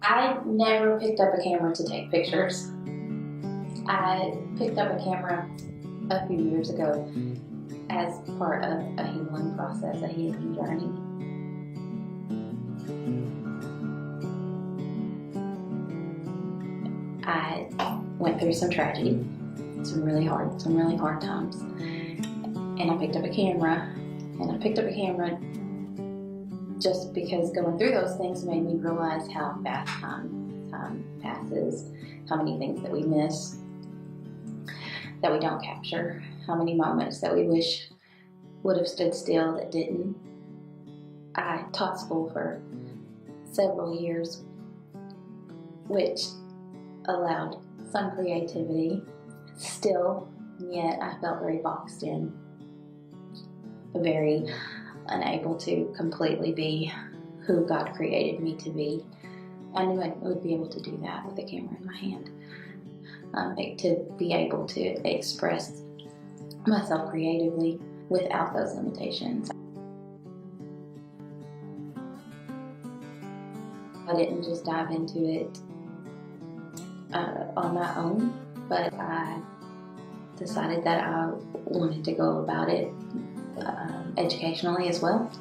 I never picked up a camera to take pictures. I picked up a camera a few years ago as part of a healing process, a healing journey. I went through some tragedy, some really hard times, and I picked up a camera, just because going through those things made me realize how fast time passes, how many things that we miss, that we don't capture, how many moments that we wish would have stood still that didn't. I taught school for several years, which allowed some creativity still, yet I felt very boxed in, very unable to completely be who God created me to be. I knew I would be able to do that with a camera in my hand, to be able to express myself creatively without those limitations. I didn't just dive into it on my own, but I decided that I wanted to go about it educationally as well.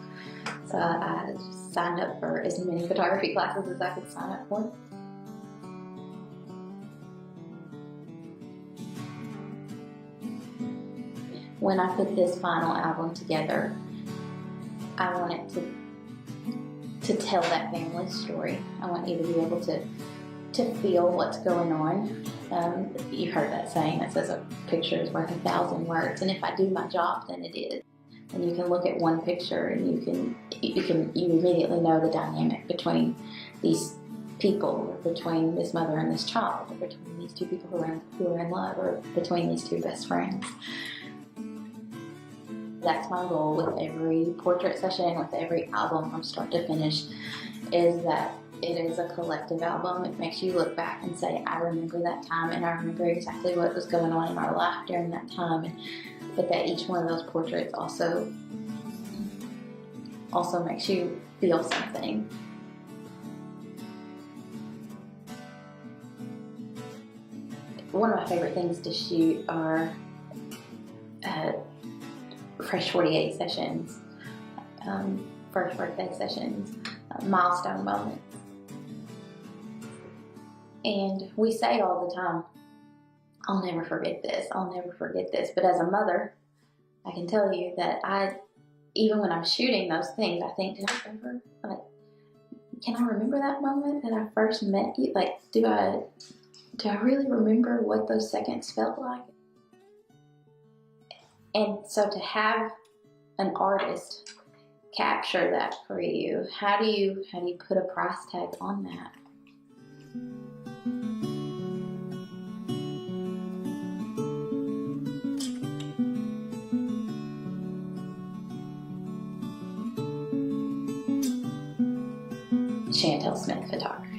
So I signed up for as many photography classes as I could sign up for. When I put this final album together, I wanted to tell that family story. I want you to be able to feel what's going on. You've heard that saying that says a picture is worth 1,000 words, and if I do my job, then it is. And you can look at one picture and you immediately know the dynamic between these people, or between this mother and this child, or between these two people who are in love, or between these two best friends. That's my goal with every portrait session, with every album from start to finish, is that it is a collective album. It makes you look back and say, I remember that time, and I remember exactly what was going on in our life during that time. But that each one of those portraits also makes you feel something. One of my favorite things to shoot are Fresh 48 sessions, first birthday sessions, milestone moments. And we say all the time, I'll never forget this, I'll never forget this. But as a mother, I can tell you that even when I'm shooting those things, I think, can I remember that moment that I first met you? Do I really remember what those seconds felt like? And so to have an artist capture that for you, how do you put a price tag on that? Shantel Smith Photography.